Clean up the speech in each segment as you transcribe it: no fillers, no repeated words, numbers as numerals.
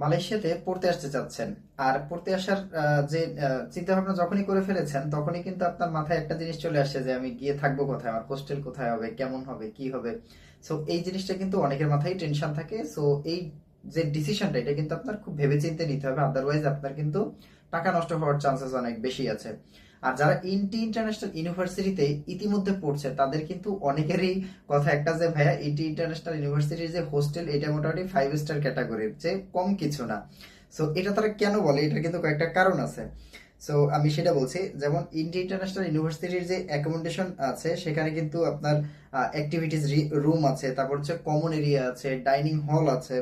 মালয়েশিয়াতে পড়তে আসতে চাচ্ছেন, আর পড়তে আসার যে চিন্তা ভাবনা যখনই করে ফেলেছেন তখনই কিন্তু আপনার মাথায় একটা জিনিস চলে আসছে যে আমি গিয়ে থাকবো কোথায়, আমার হোস্টেল কোথায় হবে, কেমন হবে, কি হবে। সো এই জিনিসটা কিন্তু অনেকের মাথায় টেনশন থাকে। সো এই যে ডিসিশনটা, এটা কিন্তু আপনার খুব ভেবেচিন্তে নিতে হবে, আদারওয়াইজ আপনার কিন্তু টাকা নষ্ট হওয়ার চান্সেস অনেক বেশি আছে। আর যারা ইন্টারন্যাশনাল ইউনিভার্সিটিতে ইতিমধ্যে পড়ছে তাদের কিন্তু অনেকেরই কথা একটা যে ভাইয়া ইন্টারন্যাশনাল ইউনিভার্সিটির যে হোস্টেল, এটা মোটামুটি 5 স্টার ক্যাটাগরির, যে কম কিছু না। সো এটা তারা কেন বলে, এটার কিন্তু কয়েকটা কারণ আছে। সো আমি সেটা বলছি, যেমন ইন্টারন্যাশনাল ইউনিভার্সিটির যে অ্যাকোমোডেশন আছে সেখানে কিন্তু আপনার অ্যাক্টিভিটিস রুম আছে, তারপর হচ্ছে কমন এরিয়া আছে, ডাইনিং হল আছে,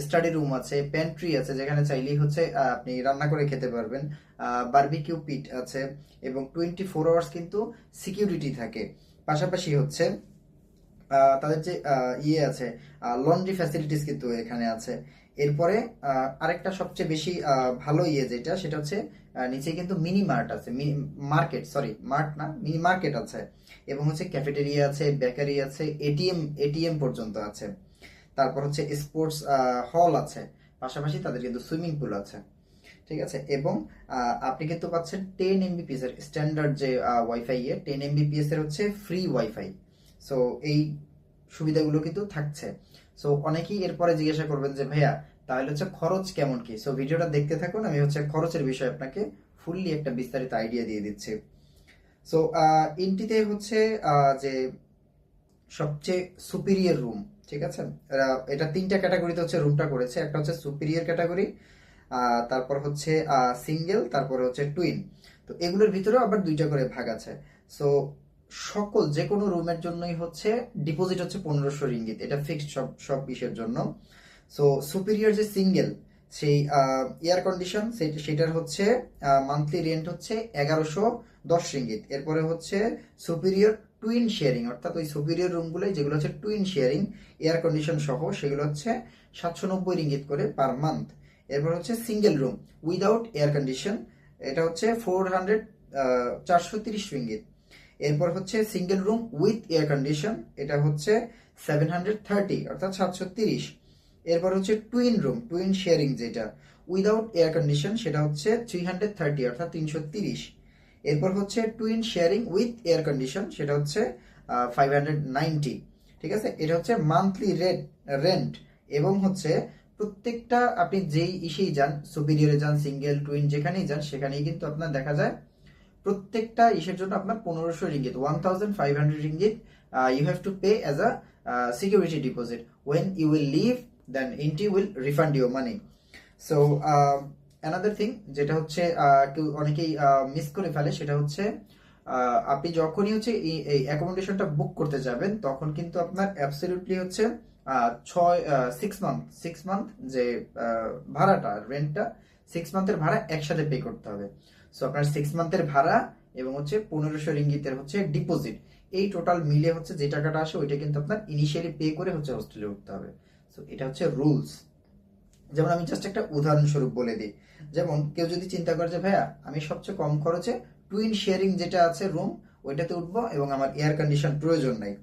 স্টাডি রুম আছে, প্যান্ট্রি আছে যেখানে চাইলেই হচ্ছে আপনি রান্না করে খেতে পারবেন, বারবিকিউ পিট আছে, এবং 24 আওয়ার্স কিন্তু সিকিউরিটি থাকে। পাশাপাশি হচ্ছে তাদের যে ইয়ে আছে, লন্ড্রি ফ্যাসিলিটিস কিন্তু এখানে আছে। এরপরে আরেকটা সবচেয়ে বেশি ভালো ইয়ে যেটা, সেটা হচ্ছে নিচে কিন্তু মিনি মার্ট আছে, মার্কেট, সরি মার্ট না, মিনি মার্কেট আছে, এবং হচ্ছে ক্যাফেটেরিয়া আছে, বেকারি আছে, এটিএম পর্যন্ত আছে। তারপর হচ্ছে স্পোর্টস হল আছে, পাশাপাশি তাদের কিন্তু সুইমিং পুল আছে। ঠিক আছে, এবং আপনি কিন্তু পাচ্ছেন 10 Mbps এর স্ট্যান্ডার্ড যে ওয়াইফাই, 10 Mbps এর হচ্ছে ফ্রি ওয়াইফাই। সো এই সুবিধাগুলো কিন্তু থাকছে। সো অনেকেই এরপরে জিজ্ঞাসা করবেন যে ভাইয়া তাহলে হচ্ছে খরচ কেমন কি। সো ভিডিওটা দেখতে থাকুন, আমি হচ্ছে খরচের বিষয়ে আপনাকে ফুললি একটা বিস্তারিত আইডিয়া দিয়ে দিচ্ছি। সো ইনটিতে হচ্ছে যে সবচেয়ে সুপিরিয়র রুম, ঠিক আছে, এটা 3টা ক্যাটাগরিতে হচ্ছে রুমটা করেছে। একটা হচ্ছে সুপিরিয়র ক্যাটাগরি, তারপর হচ্ছে সিঙ্গেল, তারপরে হচ্ছে টুইন। তো এগুলোর ভিতরেও আবার 2টা করে ভাগ আছে। সো সকল যে কোনো রুমের জন্যই হচ্ছে ডিপোজিট হচ্ছে 1500 রিঙ্গিত, এটা ফিক্সড সব সব বিষয়ের জন্য। সো সুপিরিয়র যে সিঙ্গেল, সেই এয়ার কন্ডিশন, সেটার হচ্ছে মান্থলি রেন্ট হচ্ছে 1110 রিঙ্গিত। এরপরে হচ্ছে সুপিরিয়র টুইন শেয়ারিং, অর্থাৎ ওই সুপিরিয়র রুমগুলোই যেগুলো হচ্ছে টুইন শেয়ারিং এয়ার কন্ডিশন সহ, সেগুলো হচ্ছে 790 রিঙ্গিত করে পার মান্থ। এরপর হচ্ছে single room without air condition, এটা হচ্ছে 430 রিঙ্গিত। এরপর হচ্ছে single room with air condition, এটা হচ্ছে 730, অর্থাৎ 730। এরপর হচ্ছে টুইন শেয়ারিং যেটা উইদাউট এয়ার কন্ডিশন, সেটা হচ্ছে 330, অর্থাৎ 330। এরপর হচ্ছে twin sharing with air condition, সেটা হচ্ছে 590। ঠিক আছে, এটা হচ্ছে মান্থলি রেন্ট। এবং হচ্ছে প্রত্যেকটা আপনি যেই ইসেই যান, সুপিরিয়রে যান, সিঙ্গেল টুইন যেখানেই যান, সেখানেই কিন্তু আপনার দেখা যায় প্রত্যেকটা ইসের জন্য আপনার 1500 ringgit, 1500 ringgit you have to pay as a security deposit. When you will leave, then INTI will refund your money. So another thing যেটা হচ্ছে কেউ অনেকেই মিস করে ফেলে, সেটা হচ্ছে আপনি যখনই হচ্ছে এই অ্যাকোমোডেশনটা বুক করতে যাবেন তখন কিন্তু আপনার অ্যাবসলিউটলি হচ্ছে 6 মান্থ যে ভাড়াটা, রেন্টটা, 6 মান্থের ভাড়া একসাথে পে করতে হবে। সো আপনার 6 মান্থের ভাড়া এবং হচ্ছে 1500 রিঙ্গিতের হচ্ছে ডিপোজিট, এই টোটাল মিলে হচ্ছে যে টাকাটা আসে ওইটা কিন্তু আপনার ইনিশিয়ালি পে করে হচ্ছে হোস্টেলে উঠতে হবে। সো এটা হচ্ছে রুলস। যেমন আমি জাস্ট একটা উদাহরণস্বরূপ বলে দিই, যেমন কেউ যদি চিন্তা করে যে ভাইয়া আমি সবচেয়ে কম খরচে টুইন শেয়ারিং যেটা আছে রুম, ওইটাতে উঠবো এবং আমার এয়ার কন্ডিশন প্রয়োজন নাই।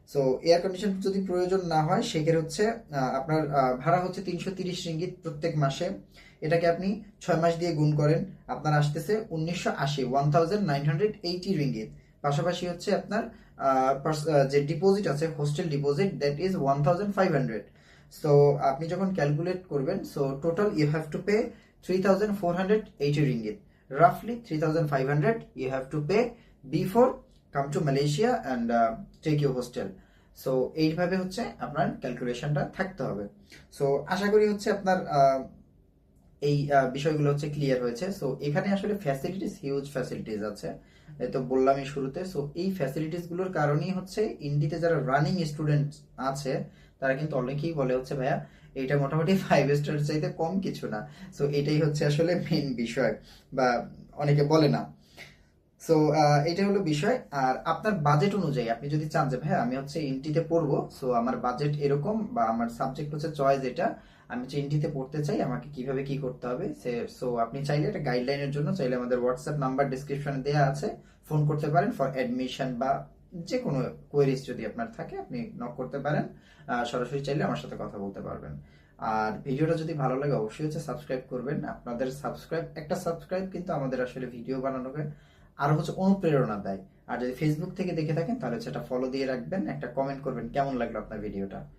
সো এয়ার কন্ডিশন যদি প্রয়োজন না হয়, সেক্ষেত্রে হচ্ছে আপনার ভাড়া হচ্ছে 330 রিঙ্গিত প্রত্যেক মাসে। এটাকে আপনি 6 মাস দিয়ে গুণ করেন, আপনার আসতেছে 1980, 1980 রিঙ্গিত। পাশাপাশি হচ্ছে আপনার যে ডিপোজিট আছে, hostel deposit, that is 1500। So আপনি যখন ক্যালকুলেট করবেন, so total you have to pay 3480 ringgit, রাফলি 3500 you have to pay before come to Malaysia and take you hostel. So এইভাবে হচ্ছে আপনার ক্যালকুলেশনটা থাকতে হবে। সো আশা করি হচ্ছে আপনার এই বিষয়গুলো হচ্ছে ক্লিয়ার হয়েছে। সো এখানে আসলে ফ্যাসিলিটিস, হিউজ ফ্যাসিলিটিস আছে, এই তো বললামই শুরুতে। সো এই ফ্যাসিলিটিস গুলোর কারণেই হচ্ছে ইন্ডিতে যারা রানিং স্টুডেন্ট আছে তারা কিন্তু অনেকেই বলে হচ্ছে ভাইয়া এটা মোটামুটি 5 স্টার চাইতে কম কিছু না। সো এটাই হচ্ছে আসলে মেইন বিষয়, বা অনেকে বলে না। সো এটা হলো বিষয়। আর আপনার বাজেট অনুযায়ী আপনি যদি চান যে ভাই আমি হচ্ছে ইন্টিতে পড়বো, সো আমার বাজেট এরকম, বা আমার সাবজেক্ট হচ্ছে চয়েস এটা, আমি হচ্ছে ইন্টিতে পড়তে চাই, আমাকে কিভাবে কি করতে হবে, সো আপনি চাইলে একটা গাইডলাইনের জন্য চাইলে আমাদের হোয়াটসঅ্যাপ নাম্বার ডিসক্রিপশনে দেওয়া আছে, ফোন করতে পারেন ফর অ্যাডমিশন, বা যে কোনো কোয়েরিজ যদি আপনার থাকে আপনি নক করতে পারেন। সরাসরি চাইলে আমার সাথে কথা বলতে পারবেন। আর ভিডিওটা যদি ভালো লাগে অবশ্যই হচ্ছে সাবস্ক্রাইব করবেন। আপনাদের একটা সাবস্ক্রাইব কিন্তু আমাদের আসলে ভিডিও বানানোকে আর হচ্ছে অনুপ্রেরণা দেয়। আর যদি ফেসবুক থেকে দেখে থাকেন তাহলে হচ্ছে একটা ফলো দিয়ে রাখবেন, একটা কমেন্ট করবেন কেমন লাগলো আপনার ভিডিওটা।